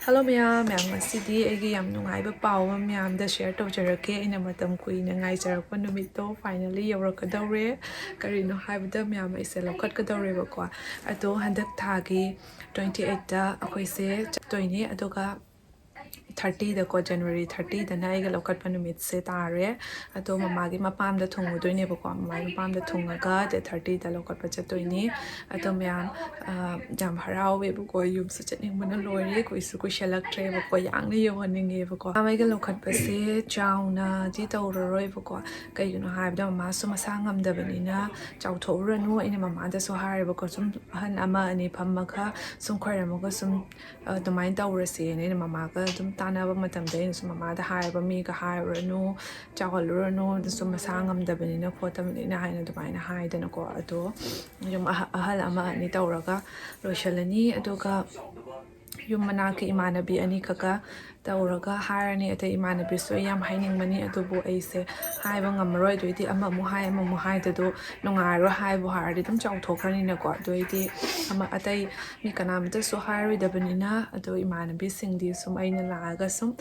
Hello mayam ngasi aigi yam nungaiba paw ama mayamda share tawjarake aina matam kuina ngaijarakpa numitto finally ywrakadaure karino haibada mayam aise lokhatkadaure bako ado handak thagi 28 da akoise chattoine adoga 30 da ko January 30 da na aiga lokhatpa numit se tare ado mamagi mapamda thungudoine bako mamagi mapamda thungaga de 30 da lokhatpa chattoine ado mayam jam harawe bako yum su chatning mana lori koisu ko shalaktre bako yangna yohaninge bako amaiga lokhatpa se chauna ji tawroroi bako kaigino haibda mama su masa ngamdabanina chawthoranu ina mama da so hare bako sum han ama ani phammaga sum khoiramaga sum domain tawrase ina mama ga dum tanaba matamda ina sum mama da haiba mi ga hairanu chawhaluranu sum masa ngamdabanina khotamina haina domain haidana ko ado yum ahal ama ani tawraga loishalani aduga yum manaki imanabi ani kaka tawraga hairani ate imanabi so yam hainingmani adubu aise haiba ngamaroi doidi ama mu hai dadu nungairo haibu hardi dum chawthokhrani na ko doidi ama atai mi kanamta so hairi dabanina ado imanabi singdi sum aina laaga sum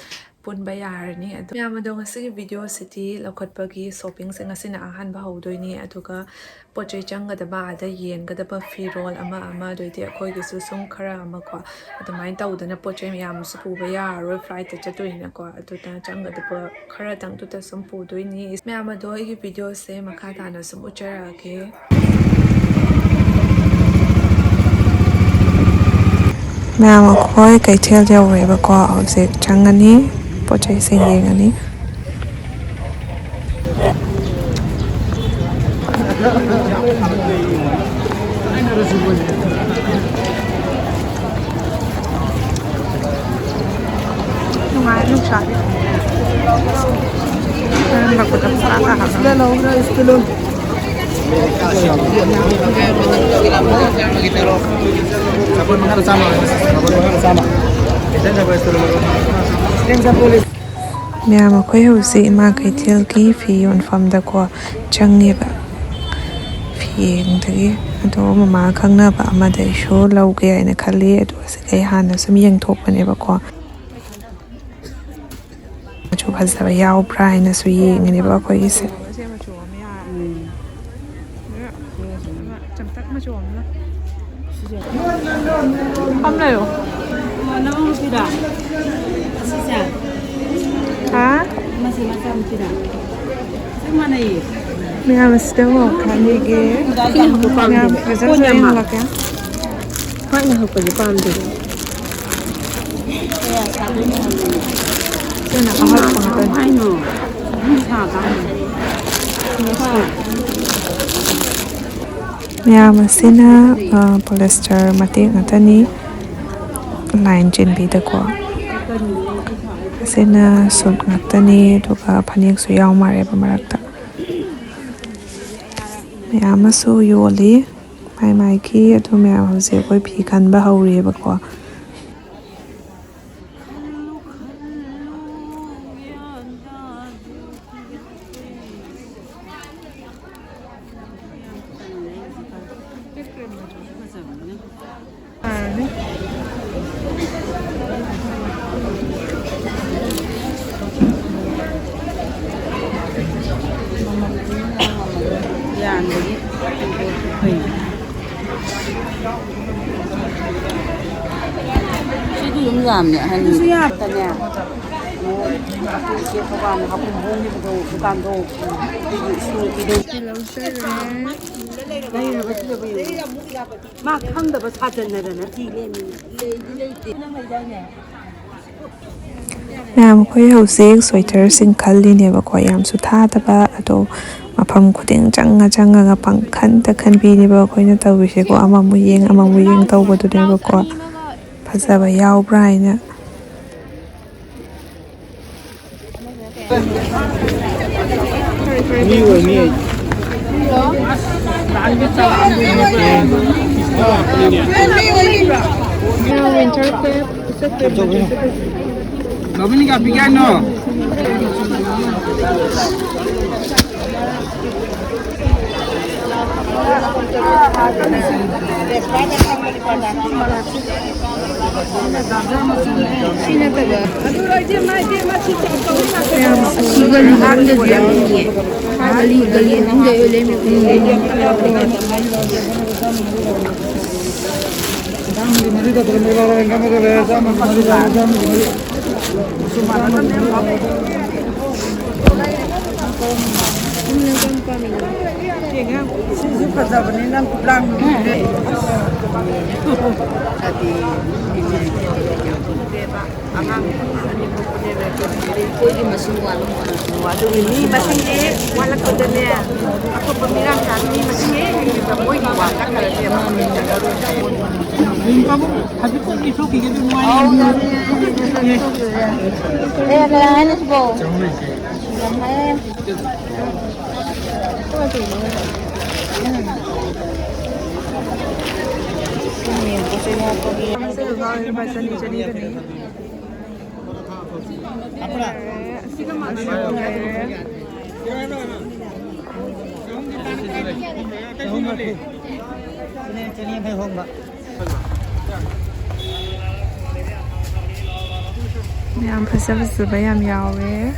punba yarani ado yamado ngasi video city lokhatpagi shopping se ngasina ahanba haudoini aduga pochai changadaba ada yengadaba firol ama doidi akhoi gisu sum khara ama ko adamai tawdana pochai yam su puba yaroi flight ta chatoina ko aduta changadaba khara tang tuta sum pudoini yamado igi video se makata na sum ucharage mayam akhoi kaithel jawreba ko hojik changani pochai se yengani nungai lu sabi aku tak salah sudah lo itu lo mayam akhoi hosi ima kaithel ki fi yonfamda ko changiba yengdagi ado mama khangnaba amada isho lauge aina khali ado asikai hana sum yengthokpane bako chu phajaba yawbra aina su yengani ba khoi ise amlayo ha mayam still khanige mayam present la kya fine ho pa pam de na ahal pang ta ai no sa ta mayam sina polyester mate ngatani line chin bi da ko sina sut ngatani duka phanik su yaw mare ba marakta mayam asu yoli mai ki adu mayam hause koi phi khanba hauri bako Yung yam niya, hani. Tanya. No, kaya pa ba nakapumong niyo daw bukan daw. Makhang da ba sajan na na tiglen. mayam khoi hosik sweater sing khalli ne ba ko yam su tha da ba ado mafam khuding changa ga pangkhan ta khan bi ne ba khoi na tawise ko ama mu yeng taw ba du ne ba ko phajaba yawbra aina winter cap Gabini ka bigyan no. ꯌꯥꯝ ꯐꯖꯕ ꯌꯥꯝ ꯌꯥꯎꯔꯦ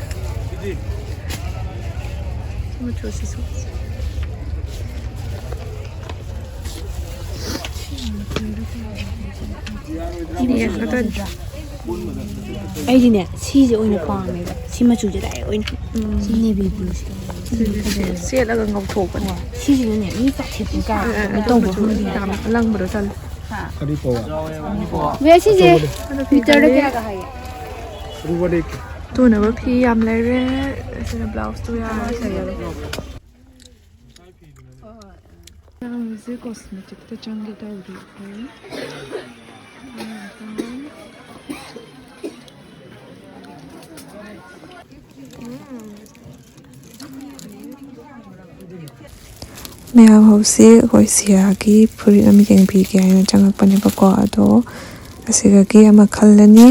ꯃꯆꯨꯁꯤꯁꯨ ꯑꯩꯗꯤꯅꯦ ꯁꯤꯁꯦ ꯑꯣꯏꯅ ꯄꯥꯝꯃꯦꯕ ꯁꯤ ꯃꯆꯨꯁꯦ ꯗꯥꯏꯔꯦꯛ ꯑꯣꯏꯅ ꯁꯤ ꯅꯦꯚꯤ ꯕ꯭ꯂꯨꯁꯦ ꯁꯦꯠꯂꯒ ꯉꯧꯊꯣꯛꯄꯅꯦ ꯁꯤꯁꯤꯅꯅꯦ ꯃꯤ ꯆꯥꯊꯦꯛꯄ ꯀꯥꯏ ꯇꯧꯕ ꯌꯥꯝ ꯂꯪꯕꯗꯣ ꯇꯜꯂꯦ 왜 시제 미터를 그야가 하ye ꯇꯨꯅꯕ ꯐꯤ ꯌꯥꯝ ꯂꯩꯔꯦ ꯑꯁꯤꯅ ꯕ꯭ꯂꯥꯎꯁꯇꯨ ꯌꯥꯔꯦ ꯍꯧꯖꯤꯛ ꯀꯣꯁꯃꯦꯇꯤꯛꯇ ꯆꯪꯒꯦ ꯇꯧꯔꯤ ꯃꯌꯥꯝ ꯍꯧꯖꯤꯛ ꯑꯩꯈꯣꯏ ꯁꯤꯌꯥꯒꯤ ꯐꯨꯔꯤꯠ ꯑꯃ ꯌꯦꯡꯕꯤꯒꯦ ꯍꯥꯏꯅ ꯆꯪꯉꯛꯄꯅꯦꯕꯀꯣ ꯑꯗꯣ ꯑꯁꯤꯗꯒꯤ ꯑꯃ ꯈꯜꯂꯅꯤ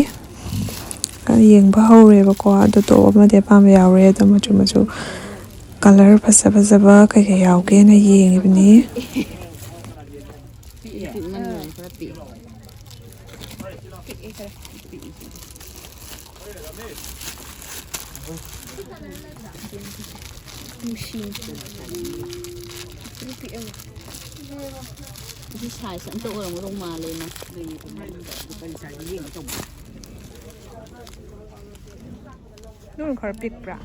ꯌꯦꯡꯕ ꯍꯧꯔꯦꯕꯀꯣ ꯑꯗꯣ ꯇꯣꯞ ꯑꯃꯗꯤ ꯑꯄꯥꯝꯕ ꯌꯥꯎꯔꯦ ꯑꯗꯣ ꯃꯆꯨ ꯃꯆꯨ ꯀꯂꯔ ꯐꯖꯕ ꯀꯩꯀꯩ ꯌꯥꯎꯒꯦꯅ ꯌꯦꯡꯉꯤꯕꯅꯤ 이 사이즈 ꯑꯝꯇ ꯑꯣꯏꯔꯝꯒꯗꯧ ꯃꯥꯜꯂꯦꯅ ꯅꯪ ꯈꯔ ꯄꯤꯛꯄ꯭ꯔꯥ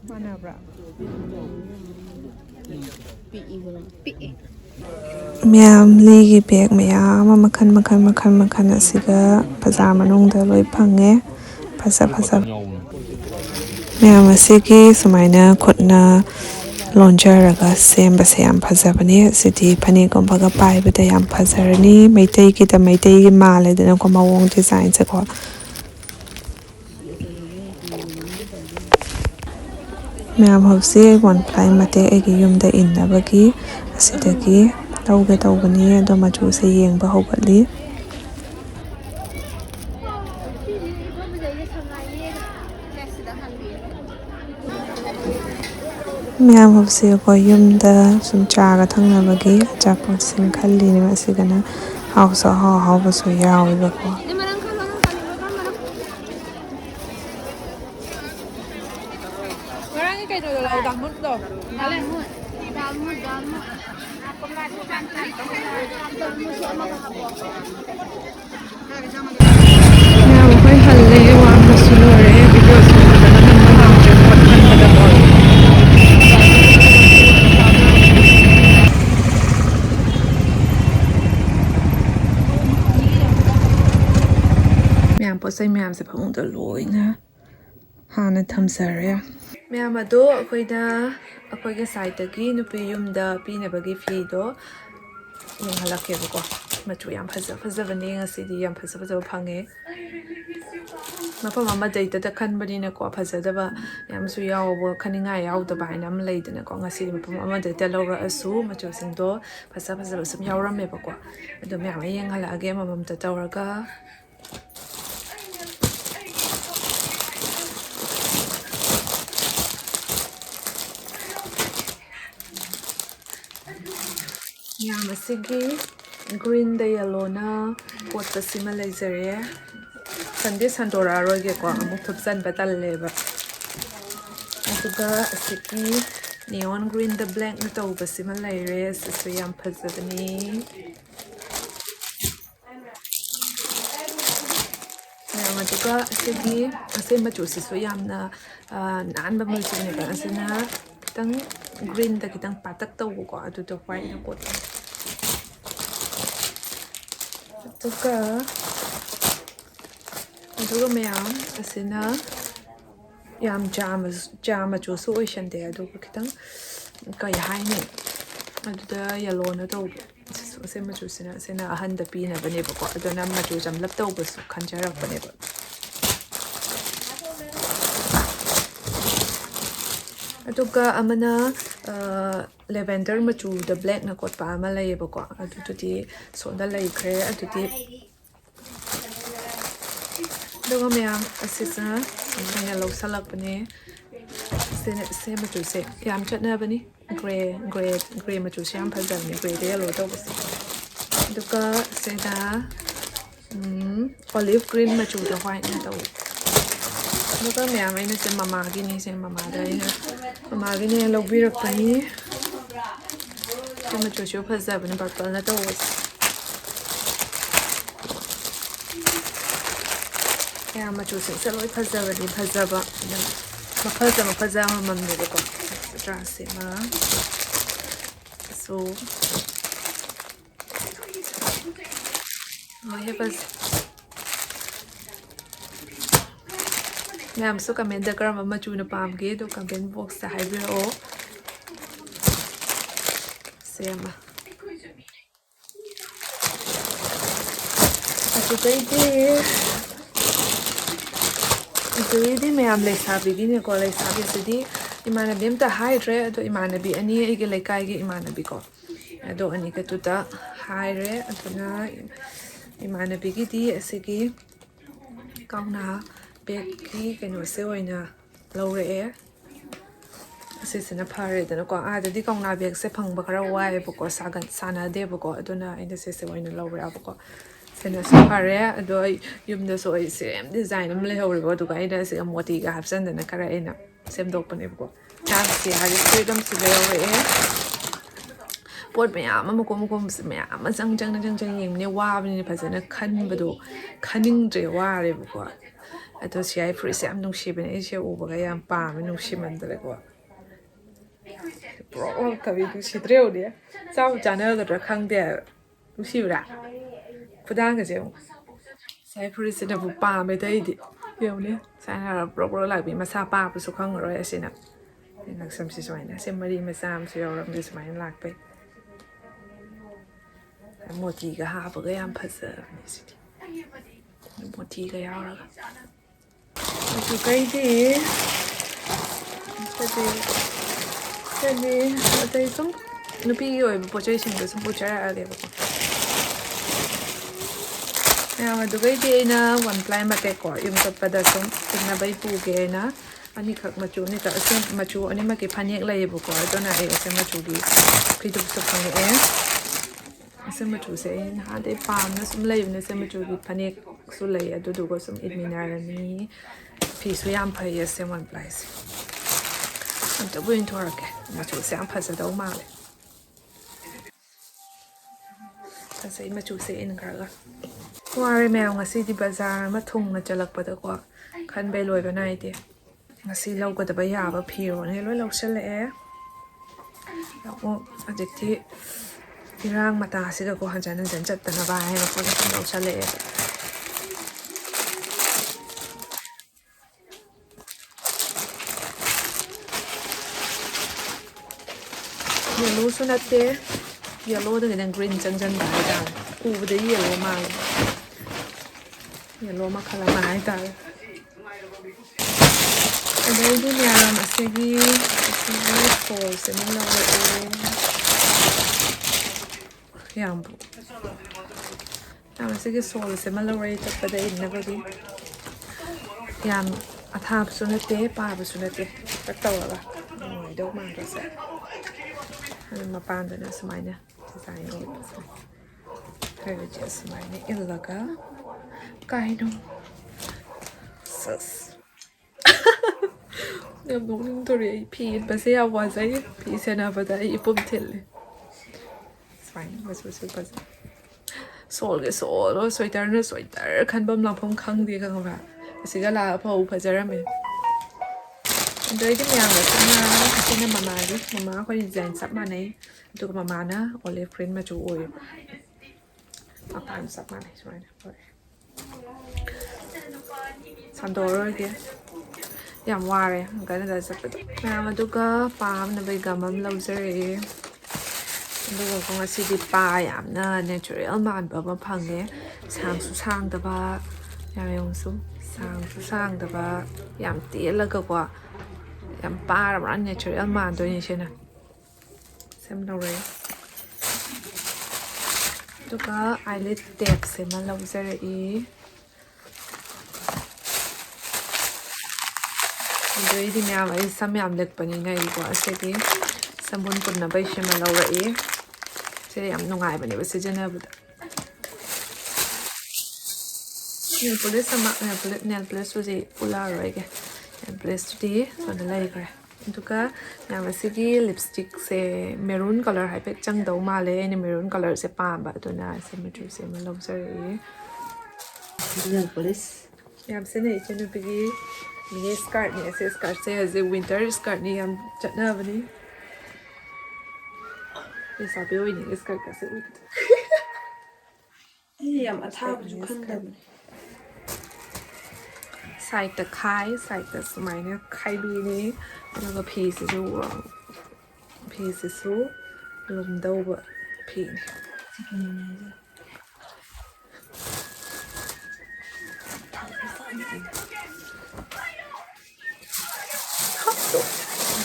ꯃꯥꯟꯅꯕ꯭ꯔꯥ ꯄꯤꯛꯑꯦ ꯃꯌꯥꯝ ꯂꯤꯒꯤ ꯕꯦꯒ ꯃꯌꯥꯝ ꯑꯃ ꯃꯈꯜ ꯑꯁꯤꯒ ꯕꯖꯥꯔ ꯃꯅꯨꯡꯗ ꯂꯣꯏ ꯐꯪꯉꯦ ꯐꯖꯕ ꯃꯌꯥꯝ ꯑꯁꯤꯒꯤ ꯁꯨꯃꯥꯏꯅ ꯈꯨꯠꯅ ꯂꯣꯟꯖꯔꯒ ꯁꯦꯝꯕꯁꯦ ꯌꯥꯝ ꯐꯖꯕꯅꯦ ꯑꯁꯤꯗꯤ ꯐꯅꯦꯛꯒꯨꯝꯕꯒ ꯄꯥꯏꯕꯗ ꯌꯥꯝ ꯐꯖꯔꯅꯤ ꯃꯩꯇꯩꯒꯤ ꯃꯥꯜꯂꯦꯗꯅꯀꯣ ꯃꯑꯣꯡ ꯗꯤꯖꯥꯏꯟꯁꯦꯀꯣ ꯃꯌꯥꯝ ꯍꯧꯖꯤꯛ ꯋꯥꯟ ꯄ꯭ꯂꯥꯏ ꯃꯇꯦꯛ ꯑꯩꯒꯤ ꯌꯨꯝꯗ ꯏꯟꯅꯕꯒꯤ ꯑꯁꯤꯗꯒꯤ ꯂꯧꯒꯦ ꯇꯧꯕꯅꯤ ꯑꯗꯣ ꯃꯆꯨꯁꯦ ꯌꯦꯡꯕ ꯍꯧꯒꯠꯂꯤ ꯃꯌꯥꯝ ꯍꯧꯖꯤꯛ ꯑꯩꯈꯣꯏ ꯌꯨꯝꯗ ꯁꯨꯝ ꯆꯥꯒ ꯊꯛꯅꯕꯒꯤ ꯑꯆꯥꯄꯣꯠꯁꯤꯡ ꯈꯜꯂꯤꯅꯦ ꯑꯁꯤꯗꯅ ꯑꯍꯥꯎꯕꯁꯨ ꯌꯥꯎꯋꯦꯕꯀꯣ ꯃꯌꯥꯝ ꯑꯩꯈꯣꯏ ꯍꯜꯂꯦ ꯋꯥꯡꯕꯁꯨ ꯂꯣꯏꯔꯦ ꯚꯤꯗꯤꯑꯣꯁꯨ ꯐꯖꯅ ꯅꯝꯕ ꯉꯝꯗ꯭ꯔꯦ ꯈꯟꯕꯗꯀꯣ ꯃꯌꯥꯝ ꯄꯣꯠ ꯆꯩ ꯃꯌꯥꯝꯁꯦ ꯐꯃꯨꯡꯗ ꯂꯣꯏꯅ ꯍꯥꯟꯅ ꯊꯝꯖꯔꯦ ꯃꯌꯥꯝ ꯑꯗꯣ ꯑꯩꯈꯣꯏꯒꯤ ꯁꯥꯏꯠꯇꯒꯤ ꯅꯨꯄꯤ ꯌꯨꯝꯗ ꯄꯤꯅꯕꯒꯤ ꯐꯤꯗꯣ ꯌꯦꯡꯍꯜꯂꯛꯀꯦꯕꯀꯣ ꯃꯆꯨ ꯌꯥꯝ ꯐꯖꯕꯅꯦ ꯉꯁꯤꯗꯤ ꯌꯥꯝ ꯐꯖꯕ ꯐꯪꯉꯦ ꯃꯐꯝ ꯑꯃꯗꯩꯗꯇ ꯈꯟꯕꯅꯤꯅꯀꯣ ꯐꯖꯗꯕ ꯌꯥꯝꯁꯨ ꯌꯥꯎꯕ ꯈꯟꯅꯤꯡꯉꯥꯏ ꯌꯥꯎꯗꯕ ꯍꯥꯏꯅ ꯑꯃ ꯂꯩꯗꯅꯀꯣ ꯉꯁꯤꯗꯤ ꯃꯐꯝ ꯑꯃꯗꯩꯗ ꯂꯧꯔꯛꯑꯁꯨ ꯃꯆꯨꯁꯤꯡꯗꯣ ꯐꯖꯕ ꯁꯨꯝ ꯌꯥꯎꯔꯝꯃꯦꯕꯀꯣ ꯑꯗꯣ ꯃꯌꯥꯝ ꯑꯃ ꯌꯦꯡꯍꯜꯂꯛꯑꯒꯦ ꯑꯃꯃꯝꯇ ꯇꯧꯔꯒ ꯃꯌꯥꯝ ꯑꯁꯤꯒꯤ green da yellow na pot pasima laser Sunday Sandora roge ko amuk thupsan batal leba aduga siki neon green the black na to basima laire so yam phajabani aduga sigi ase machu so yamna nan ba machu ne ba asina kitang green da kitang patak to ko adu to white na ko aduga mayam asina yam jam machu so ocean de aduga kitang kai hai ne aduda yellow na to ase machu sina ahan da pi na bane ba ko adona machu jam lap to ba su khanjarak bane ba aduga amana lavender machu the black na kot pa ama lai ba ko aduti so da lai khre aduti aduga mayam asisa amana lo salak bane se machu se yam chatna bane gray machu syam phajal ni gray de lo to ba aduga se da olive green machu the white na to aduga mayam ai na se mama gi ni se mama da mama gi ni lo bi rak pani se machu shu phajal bane purple na to ya machu se lo phajal bane phajaba mafaza mamne ko trase ma so I bas Ma'am so comment da kar mama chu na pam ge do comment box ta hai o sema Ito ma'am le sabi din ko le sabi sidi imana bim ta hydre ado imana bi ani ige le kai ge imana bi ko ado ani ka tuta hydre aduna imana bi gi di asigi kauna beki keno se oina lore e asisina phare dana ko ada di kauna bek se phangba khara wai bu ko sagan sana de bu ko aduna inde se oina lore bu ko sena so phare ado yumda so same design am le hore bo duga ida se moti ga hapsan dana kara ena sem dok pane bu ko ta se ha ri freedom se le hore e pot me ama mo ko se me ama jang yim ne wa ni phajana khan bu do khaning je wa re bu ko ado si ai free sam nung shi bene se u ba ga yam pa me nung shi man dre ko pro ka vi du shi dreu de sa u jana da khang de du shi bra Pudang ke jeng, saya presiden bu pa me dai di, yo ne, saya harap pro lagi bi masa pa bu sukang roy asina, nak sam si soalnya, saya mari masam si orang di soalnya lag pe, moti ke ha bu ke yang pasal ni sih, moti ke yang orang, itu kai di, tadi itu, nupi yo ibu bocor sih tu, semua cara ada apa. Ya, madugai di na one ply mate ko yung pada sum tingna bai pu ge na ani khak machu ni ka ase machu ani ma ke phaniak lai bu ko to na e ase machu gi khidu su phang e ase machu se ha de pam na sum lai ne ase machu gi phaniak su lai adu du ko sum idminar ni phi su yam phai ase one ply se am to buin to ke machu se am phasa do ma le ase machu se in kar ga Wari mèo ngasi di bazaar ma thung na chalak pada ko khan bai loi ba nai de ngasi lau ko da ba ya ba phiro ne loi lau sel e o ajekti irang mata si ga ko han jan chat ta na ba he ko lau sel e yellow sunate yellow da ngan green jan ba da u da yellow ma yellow makala mahal tayo. Ada itu yang masih full semula yang bu. Yang masih full semula rate pada ini bagi yang athap sunate pa sunate tahu lah. Itu mana rasa? Ada mapan dan semuanya design itu. ꯍꯥꯏꯕꯁꯦ ꯑꯁꯨꯃꯥꯏꯅ ꯏꯜꯂꯒ ꯀꯥꯏꯅꯣ ꯁꯁ ꯌꯥꯝ ꯅꯣꯛꯅꯤꯡꯗꯣꯔꯤ ꯑꯩ ꯐꯤ ꯏꯟꯕꯁꯦ ꯌꯥꯝ ꯋꯥꯖꯩ ꯐꯤ ꯁꯦꯟꯅꯕꯗ ꯑꯩ ꯏꯄꯨꯝ ꯊꯤꯜꯂꯤ ꯁꯨꯃꯥꯏꯅ ꯃꯆꯨꯁꯨ ꯐꯖꯩ ꯁꯣꯜꯒ ꯁꯣꯜ ꯁ꯭ꯋꯦꯇꯔꯅ ꯁ꯭ꯋꯦꯇꯔ ꯈꯟꯐꯝ ꯂꯥꯛꯐꯝ ꯈꯪꯗꯦ ꯈꯪꯕ꯭ꯔꯥ ꯑꯁꯤꯒ ꯂꯥꯛꯑ ꯐꯧ ꯐꯖꯔꯝꯃꯦ ꯑꯗꯩꯗꯤ ꯃꯌꯥꯝꯒ ꯆꯞꯅꯔ ꯑꯁꯤꯅ ꯃꯃꯥꯒꯤ ꯃꯃꯥ ꯑꯩꯈꯣꯏ ꯗꯤꯖꯥꯏꯟ ꯆꯞ ꯃꯥꯟꯅꯩ ꯑꯗꯨꯒ ꯃꯃꯥꯅ ꯑꯣꯂꯤꯞ ꯒ꯭ꯔꯤꯟ ꯃꯆꯨ ꯑꯣꯏꯌꯦꯕ ꯃꯄꯥꯟ ꯆꯞ ꯃꯥꯟꯅꯩ ꯁꯨꯃꯥꯏꯅ ꯍꯣꯏ ꯁꯟꯗꯣꯛꯑꯔꯣꯏꯒꯦ ꯌꯥꯝ ꯋꯥꯔꯦ ꯀꯩꯅꯣꯗ ꯆꯠꯄꯗꯣ ꯃꯌꯥꯝ ꯑꯗꯨꯒ ꯄꯥꯝꯅꯕꯩ ꯒꯝ ꯑꯃ ꯂꯧꯖꯔꯛꯑꯦ ꯑꯗꯨꯒ ꯉꯁꯤꯗꯤ ꯄꯥ ꯌꯥꯝꯅ ꯅꯦꯆꯔꯦꯜ ꯃꯥꯟꯕ ꯑꯃ ꯐꯪꯉꯦ ꯁꯥꯡꯁꯨ ꯁꯥꯡꯗꯕ ꯌꯥꯝꯁꯨ ꯁꯥꯡꯁꯨ ꯁꯥꯡꯗꯕ ꯌꯥꯝ ꯇꯦꯜꯂꯒꯀꯣ ꯌꯥꯝ ꯄꯥꯔꯕ꯭ꯔꯥ ꯅꯦꯆꯔꯦꯜ ꯃꯥꯟꯗꯣꯏꯅꯤ ꯁꯤꯅ ꯁꯦꯝ ꯂꯧꯔꯛꯑꯦ ꯑꯗꯨꯒ ꯑꯥꯏꯂꯦꯠ ꯇꯦꯞꯁꯦ ꯑꯃ ꯂꯧꯖꯔꯛꯏ ꯑꯗꯩꯗꯤ ꯃꯌꯥꯝ ꯑꯩ ꯁꯝ ꯌꯥꯝ ꯂꯤꯛꯄꯅꯤꯅ ꯑꯩꯀꯣ ꯑꯁꯤꯒꯤ ꯁꯝꯕꯨꯟ ꯄꯨꯟꯅꯕꯩ ꯁꯤꯃ ꯂꯧꯔꯛꯏ ꯁꯤ ꯌꯥꯝ ꯅꯨꯡꯉꯥꯏꯕꯅꯦꯕ ꯁꯤꯖꯤꯟꯅꯕꯗ ꯅꯦꯜ ꯄꯣꯂꯤꯁ ꯑꯃ ꯅꯦꯜ ꯄꯣꯂꯤꯁꯇꯨꯗꯤ ꯄꯨꯜꯂꯛꯑꯔꯣꯏꯒꯦ ꯅꯦꯜ ꯄꯣꯂꯤꯁꯇꯨꯗꯤ ꯁꯣꯝꯗ ꯂꯩꯈ꯭ꯔꯦ ꯑꯗꯨꯒ ꯃꯌꯥꯝ ꯑꯁꯤꯒꯤ ꯂꯤꯞꯁꯇꯤꯛꯁꯦ ꯃꯦꯔꯨꯟ ꯀꯂꯔ ꯍꯥꯏꯐꯦꯠ ꯆꯪꯗꯧ ꯃꯥꯜꯂꯦ ꯑꯩꯅ ꯃꯦꯔꯨꯟ ꯀꯂꯔꯁꯦ ꯄꯥꯝꯕ ꯑꯗꯨꯅ ꯁꯤ ꯃꯆꯨꯁꯦ ꯑꯃ ꯂꯧꯖꯔꯛꯏ ꯅꯦꯜ ꯄꯣꯂꯤꯁ ꯌꯥꯝ ꯁꯤꯟꯅꯩ ꯏꯆꯟꯅꯨꯄꯤꯒꯤ ꯃꯤꯅꯤ ꯁ꯭ꯀꯔꯠꯅꯤ ꯑꯁꯤ ꯁ꯭ꯀꯔꯠꯁꯦ ꯍꯧꯖꯤꯛ ꯋꯤꯟꯇꯔ ꯁ꯭ꯀꯔꯠꯅꯤ ꯌꯥꯝ ꯆꯠꯅꯕꯅꯤ ꯂꯩꯁꯥꯕꯤ ꯑꯣꯏꯅꯤꯡꯉꯦ ꯁ꯭ꯀꯔꯠꯀꯁꯦ ꯎꯕꯗ ꯑꯩ ꯌꯥꯝ ꯑꯊꯥꯕꯁꯨ ꯈꯟꯗꯕꯅꯦ ꯁꯥꯏꯗꯇ ꯈꯥꯏ ꯁꯥꯏꯗꯇ ꯁꯨꯃꯥꯏꯅ ꯈꯥꯏꯕꯤꯅꯤ ꯑꯗꯨꯒ ꯐꯤꯁꯤꯁꯨ ꯂꯨꯝꯗꯧꯕ ꯐꯤꯅꯤ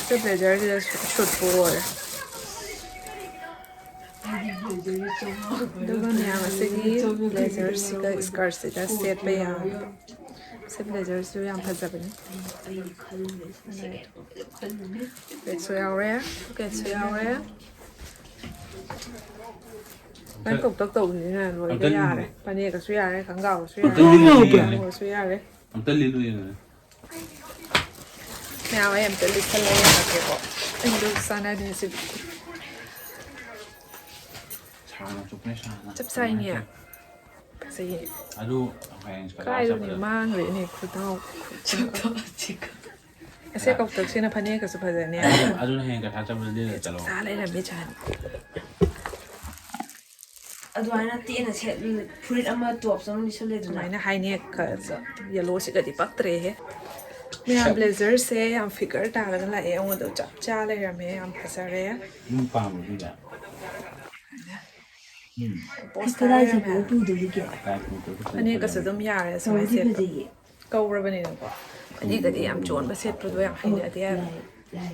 ꯁꯤ ꯕ꯭ꯂꯦꯖꯔꯁꯤꯗ ꯁꯨꯠꯄꯨ ꯑꯣꯏꯔꯦ ꯑꯗꯨꯒ ꯃꯌꯥꯝ ꯑꯁꯤꯒꯤ ꯕ꯭ꯂꯦꯖꯔꯁꯤꯒ ꯁ꯭ꯀꯔꯠꯁꯤꯒ ꯁꯦꯠꯄ ꯌꯥꯕ ꯁꯤ ꯕ꯭ꯂꯦꯖꯔꯁꯤꯁꯨ ꯌꯥꯝ ꯐꯖꯕꯅꯤ ꯄꯦꯠꯁꯨ ꯌꯥꯎꯔꯦ ꯄꯣꯀꯦꯠꯁꯨ ꯌꯥꯎꯔꯦ ꯅꯪ ꯇꯧꯇꯛ ꯇꯧꯕꯅꯤꯅ ꯂꯣꯏꯕ ꯌꯥꯔꯦ ꯐꯅꯦꯛꯀꯁꯨ ꯌꯥꯔꯦ ꯈꯣꯡꯒ꯭ꯔꯥꯎꯒꯁꯨ ꯌꯥꯔꯦ ꯈꯣꯡꯒ꯭ꯔꯥꯎꯒꯁꯨ ꯌꯥꯔꯦ ꯃꯌꯥꯝ ꯑꯩ ꯑꯝꯇ ꯂꯤꯠꯁꯜꯂ ꯌꯦꯡꯉꯛꯀꯦꯀꯣ ꯑꯩꯗꯣ ꯆꯥꯟꯅꯗꯦ ꯁꯤꯗꯤ ꯆꯞ ꯆꯥꯏꯅꯦ ꯐꯖꯩꯌꯦ ꯀꯥꯏꯗꯅꯦ ꯃꯥꯡꯈ꯭ꯔꯦꯅꯦ ꯈꯨꯗꯥꯎ ꯑꯁꯦ ꯀꯧꯇꯛꯁꯤꯅ ꯐꯅꯦꯛꯀꯁꯨ ꯐꯖꯅꯤ ꯆꯞ ꯆꯥ ꯂꯩꯔꯝꯃꯤ ꯆꯥꯅꯤ ꯑꯗꯨꯃꯥꯏꯅ ꯇꯦꯟꯅ ꯐꯨꯔꯤꯠ ꯑꯃ ꯇꯣꯞꯁ ꯑꯃ ꯂꯤꯠꯁꯜꯂꯦꯗꯅ ꯑꯗꯨꯃꯥꯏꯅ ꯍꯥꯏꯅꯦꯛꯀ ꯌꯦꯜꯂꯣꯁꯤꯒꯗꯤ ꯄꯛꯇ꯭ꯔꯦꯍꯦ ꯃꯌꯥꯝ ꯕ꯭ꯂꯦꯖꯔꯁꯦ ꯌꯥꯝ ꯐꯤꯒꯔ ꯇꯥꯔꯒ ꯂꯥꯛꯑꯦ ꯑꯩꯉꯣꯟꯗ ꯆꯞ ꯆꯥ ꯂꯩꯔꯝꯃꯦ ꯌꯥꯝ ꯐꯖꯔꯦ ꯐꯅꯦꯛꯀꯁꯨ ꯑꯗꯨꯝ ꯌꯥꯔꯦ ꯁꯨꯃꯥꯏꯅ ꯁꯦꯠꯄ ꯀꯧꯔꯕꯅꯤꯅꯀꯣ ꯐꯅꯦꯛꯀꯗꯤ ꯌꯥꯝ ꯆꯣꯟꯕ ꯁꯦꯠꯄꯗꯣ ꯌꯥꯝ ꯍꯩꯅꯗꯦ ꯍꯥꯏꯕ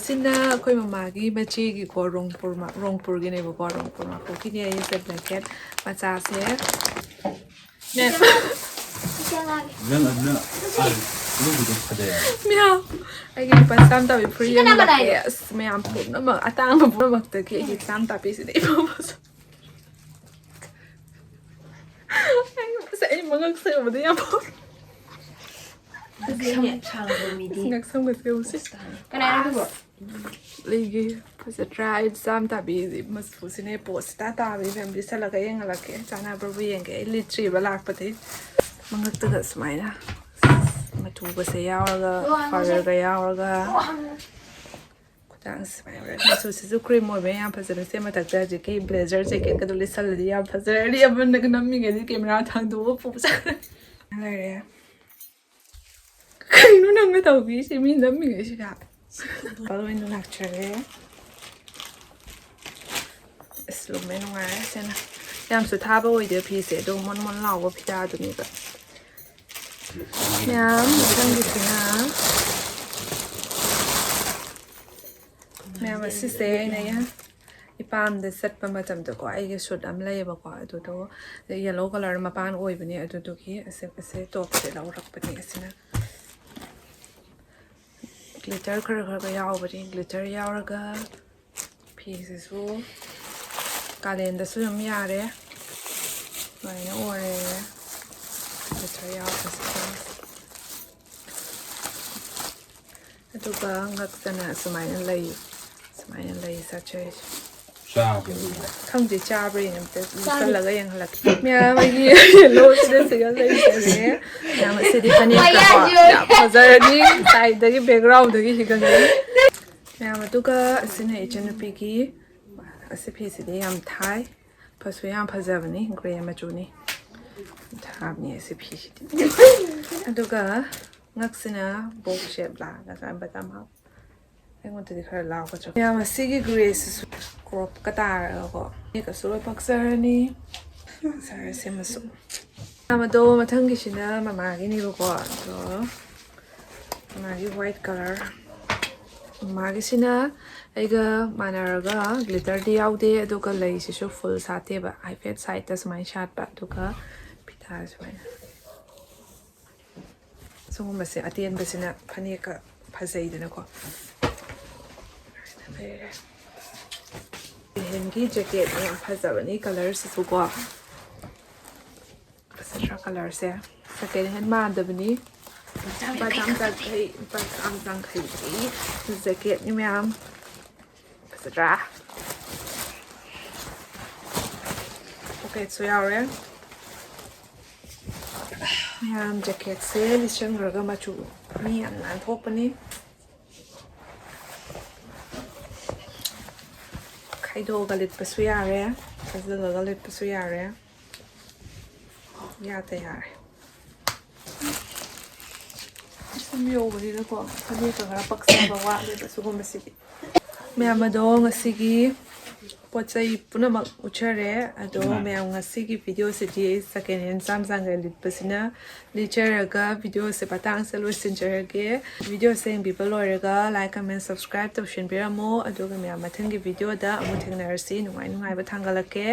ꯁꯤꯅ ꯑꯩꯈꯣꯏ ꯃꯃꯥꯒꯤ ꯃꯆꯦꯒꯤꯀꯣ ꯔꯣꯡꯄꯨꯔꯒꯤꯅꯦꯕꯀꯣ ꯔꯣꯡꯄꯨꯔ ꯃꯥꯔꯀꯦꯠꯀꯤꯅꯦ ꯑꯩꯁꯦ ꯕ꯭ꯂꯦꯡꯀꯦꯠ ꯃꯆꯥꯁꯦ ꯃꯌꯥꯝ ꯑꯩꯒꯤ ꯂꯨꯄꯥ ꯆꯥꯝ ꯇꯥꯕꯤ ꯐꯨꯔꯤ ꯑꯃ ꯂꯥꯛꯑꯦ ꯑꯁ ꯃꯌꯥꯝ ꯄꯨꯝꯅꯃꯛ ꯑꯇꯥꯡꯕ ꯄꯨꯝꯅꯃꯛꯇꯒꯤ ꯑꯩꯒꯤ ꯆꯥꯝ ꯇꯥꯕꯤꯁꯤꯗꯤ ꯑꯩ ꯃꯉꯛ ꯁꯦꯡꯕꯗ ꯌꯥꯝ ꯉꯛꯁꯝꯒꯁꯦ ꯎꯁꯤ ꯂꯩꯒꯦ ꯐꯖꯗ꯭ꯔꯥ ꯑꯩ ꯆꯥꯝ ꯇꯥꯕꯤꯗꯤ ꯃꯆꯨꯁꯤꯅꯦ ꯄꯣꯠꯁꯤꯇꯥ ꯇꯥꯕꯤ ꯃꯌꯥꯝ ꯂꯤꯠꯁꯜꯂꯒ ꯌꯦꯡꯍꯜꯂꯛꯀꯦ ꯆꯥꯟꯅꯕ꯭ꯔꯕꯨ ꯌꯦꯡꯒꯦ ꯑꯩ ꯂꯤꯠꯇ꯭ꯔꯤꯕ ꯂꯥꯛꯄꯗꯤ ꯃꯉꯛꯇꯒ ꯁꯨꯃꯥꯏꯅ ꯃꯆꯨꯒꯁꯦ ꯌꯥꯎꯔꯒ ꯐꯔꯒ ꯌꯥꯎꯔꯒ ꯈꯨꯗꯥꯡ ꯁꯨꯃꯥꯏꯅ ꯃꯆꯨꯁꯤꯁꯨ ꯀ꯭ꯔꯤꯝ ꯑꯣꯏꯕ ꯌꯥꯝ ꯐꯖꯅ ꯁꯤ ꯃꯊꯛꯇ ꯍꯧꯖꯤꯛꯀꯤ ꯕ꯭ꯂꯦꯖꯔ ꯖꯦꯀꯦꯠꯀꯗꯣ ꯂꯤꯠꯁꯜꯂꯗꯤ ꯌꯥꯝ ꯐꯖꯔꯅꯤ ꯑꯃꯅꯒ ꯅꯝꯃꯤꯉꯩꯗꯤ ꯀꯦꯃꯦꯔꯥ ꯊꯥꯡꯗꯣꯛꯑꯒ ꯄꯨꯆꯠꯈ꯭ꯔꯦ ꯂꯩꯔꯦ ꯀꯩꯅꯣ ꯅꯪꯅ ꯇꯧꯕꯤꯁꯦ ꯃꯤ ꯅꯝꯃꯤꯉꯩꯁꯤꯗ ꯑꯣꯏꯅ ꯂꯥꯛꯆꯔꯦ ꯑꯁ ꯂꯨꯝꯃꯦ ꯅꯨꯡꯉꯥꯏꯔꯦ ꯁꯤꯅ ꯌꯥꯝꯁꯨ ꯊꯥꯕ ꯑꯣꯏꯗꯦ ꯐꯤꯁꯦ ꯑꯗꯣ ꯃꯣꯟ ꯃꯣꯟ ꯂꯥꯎꯕ ꯐꯤꯗꯥꯗꯨꯅꯦꯕ ꯃꯌꯥꯝ ꯃꯊꯪꯒꯤꯁꯤꯅ ꯃꯌꯥꯝ ꯑꯁꯤꯁꯦ ꯑꯩꯅ ꯏꯄꯥꯝꯗ ꯆꯠꯄ ꯃꯇꯝꯗꯀꯣ ꯑꯩꯒꯤ ꯁꯨꯠ ꯑꯃ ꯂꯩꯌꯦꯕꯀꯣ ꯑꯗꯨꯗꯣ ꯌꯦꯜꯂꯣ ꯀꯂꯔ ꯃꯄꯥꯟ ꯑꯣꯏꯕꯅꯦ ꯑꯗꯨꯗꯨꯒꯤ ꯑꯁꯦ ꯇꯣꯞꯁꯦ ꯂꯧꯔꯛꯄꯅꯦ ꯑꯁꯤꯅ ꯒ꯭ꯂꯤꯇꯔ ꯈꯔ ꯌꯥꯎꯕꯅꯤ ꯒ꯭ꯂꯤꯇꯔ ꯌꯥꯎꯔꯒ ꯐꯤꯁꯤꯁꯨ ꯀꯥꯂꯦꯟꯗꯁꯨ ꯑꯗꯨꯝ ꯌꯥꯔꯦ ꯁꯨꯃꯥꯏꯅ ꯑꯣꯏꯔꯦ ꯈꯔ ꯌꯥꯎꯕꯁꯤꯗ ꯑꯗꯨꯒ ꯉꯛꯇꯅ ꯁꯨꯃꯥꯏꯅ ꯂꯩ ꯁꯥꯠꯆꯔꯤꯁꯦ ꯈꯪꯗꯦ ꯆꯥꯕ꯭ꯔꯥ ꯑꯝꯇ ꯆꯠꯂꯒ ꯌꯦꯡꯍꯜꯂꯛꯀꯦ ꯃꯌꯥꯝ ꯑꯩꯒꯤ ꯌꯦꯜꯂꯣꯁꯤꯗ ꯁꯤꯒ ꯂꯩꯖꯔꯦ ꯃꯌꯥꯝ ꯑꯁꯤꯗꯤ ꯐꯅꯦꯛꯀꯀꯣ ꯌꯥꯝ ꯐꯖꯔꯅꯤ ꯁꯥꯏꯗꯒꯤ ꯕꯦꯛꯒ꯭ꯔꯥꯎꯟꯗꯒꯤ ꯍꯤꯒꯠꯂꯅꯤ ꯃꯌꯥꯝ ꯑꯗꯨꯒ ꯑꯁꯤꯅ ꯏꯆꯟꯅꯨꯄꯤꯒꯤ ꯑꯁꯤ ꯐꯤꯁꯤꯗꯤ ꯌꯥꯝ ꯊꯥꯏ ꯐꯁꯨ ꯌꯥꯝ ꯐꯖꯕꯅꯤ ꯒ꯭ꯔꯦ ꯃꯆꯨꯅꯤ ꯊꯥꯕꯅꯤ ꯑꯁꯤ ꯐꯤꯁꯤꯗꯤ ꯑꯗꯨꯒ ꯉꯛꯁꯤꯅ ꯕꯣꯛ ꯁꯦꯞ ꯂꯥꯛꯑꯒ ꯕꯇꯝ ꯍꯥꯞ ꯑꯩꯉꯣꯟꯗꯗꯤ ꯈꯔ ꯂꯥꯎꯒꯗ꯭ꯔꯥ ꯃꯌꯥꯝ ꯑꯁꯤꯒꯤ ꯒ꯭ꯔꯦꯁꯤꯁꯨ ꯀ꯭ꯔꯣꯞꯀ ꯇꯥꯔꯒꯀꯣ ꯐꯅꯦꯛꯀꯁꯨ ꯂꯣꯏ ꯄꯛꯆꯔꯅꯤ ꯐꯖꯔꯦ ꯁꯤꯃꯁꯨ ꯑꯗꯣ ꯃꯊꯪꯒꯤꯁꯤꯅ ꯃꯃꯥꯒꯤꯅꯦꯕꯀꯣ ꯑꯗꯣ ꯃꯥꯒꯤ ꯋꯥꯏꯠ ꯀꯂꯔ ꯃꯥꯒꯤꯁꯤꯅ ꯑꯩꯒ ꯃꯥꯟꯅꯔꯒ ꯒ꯭ꯂꯤꯇꯔꯗꯤ ꯌꯥꯎꯗꯦ ꯑꯗꯨꯒ ꯂꯩꯁꯤꯁꯨ ꯐꯨꯜ ꯁꯥꯠꯇꯦꯕ ꯍꯥꯏꯐꯦꯠ ꯁꯥꯏꯗꯇ ꯁꯨꯃꯥꯏꯅ ꯁꯥꯠꯄ ꯑꯗꯨꯒ ꯐꯤꯊꯥ ꯁꯨꯃꯥꯏꯅ ꯁꯤꯒꯨꯝꯕꯁꯦ ꯑꯇꯦꯟꯕꯁꯤꯅ ꯐꯅꯦꯛꯀ ꯐꯖꯩꯗꯅꯀꯣ ꯂꯩꯔꯦ ꯂꯦꯍꯦꯟꯒꯤ ꯖꯦꯀꯦꯠ ꯌꯥꯝ ꯐꯖꯕꯅꯤ ꯀꯂꯔꯁꯤꯁꯨꯀꯣ ꯐꯖꯗ꯭ꯔꯥ ꯀꯂꯔꯁꯦ ꯁꯦꯀꯦꯟ ꯍꯦꯟ ꯃꯥꯟꯗꯕꯅꯤ ꯂꯨꯄꯥ ꯆꯥꯝꯃ-ꯌꯥꯡꯈꯩꯒꯤ ꯖꯦꯀꯦꯠꯅꯤ ꯃꯌꯥꯝ ꯐꯖꯗ꯭ꯔꯥ ꯄꯣꯀꯦꯠꯁꯨ ꯌꯥꯎꯔꯦ ꯃꯌꯥꯝ ꯖꯦꯀꯦꯠꯁꯦ ꯂꯤꯠꯁꯟꯈ꯭ꯔꯒ ꯃꯆꯨ ꯃꯤ ꯌꯥꯝ ꯅꯥꯟꯊꯣꯛꯄꯅꯤ ꯈꯥꯏꯗꯣꯛꯑꯒ ꯂꯤꯠꯄꯁꯨ ꯌꯥꯔꯦ ꯐꯥꯖꯤꯜꯂꯒ ꯂꯤꯠꯄꯁꯨ ꯌꯥꯔꯦ ꯌꯥꯔꯦ ꯁꯨꯝ ꯌꯧꯕꯅꯤꯅꯀꯣ ꯐꯅꯦꯛꯀ ꯈꯔ ꯄꯛꯆꯕ ꯋꯥꯠꯂꯦꯕ ꯁꯤꯒꯨꯝꯕꯁꯤꯗꯤ ꯃꯌꯥꯝ ꯑꯗꯣ ꯉꯁꯤꯒꯤ ꯄꯣꯠ ꯆꯩ ꯄꯨꯝꯅꯃꯛ ꯎꯠꯆꯔꯦ ꯑꯗꯣ ꯃꯌꯥꯝ ꯉꯁꯤꯒꯤ ꯚꯤꯗꯤꯑꯣꯁꯤꯗꯤ ꯁꯦꯀꯦꯟ ꯍꯦꯟ ꯆꯥꯝ ꯂꯤꯠꯄꯁꯤꯅ ꯂꯤꯠꯆꯔꯒ ꯚꯤꯗꯤꯑꯣꯁꯦ ꯃꯇꯥꯡꯁꯦ ꯂꯣꯏꯁꯤꯟꯖꯔꯒꯦ ꯚꯤꯗꯤꯑꯣꯁꯦ ꯌꯦꯡꯕꯤꯕ ꯂꯣꯏꯔꯒ ꯂꯥꯏꯛ ꯀꯃꯦꯟ ꯁꯕꯁꯀ꯭ꯔꯥꯏꯕ ꯇꯧꯁꯤꯟꯕꯤꯔꯝꯃꯣ ꯑꯗꯨꯒ ꯃꯌꯥꯝ ꯃꯊꯪꯒꯤ ꯚꯤꯗꯤꯑꯣꯗ ꯑꯃꯨꯛ ꯊꯦꯡꯅꯔꯁꯤ ꯅꯨꯡꯉꯥꯏꯕ ꯊꯥꯡꯒꯠꯂꯛꯀꯦ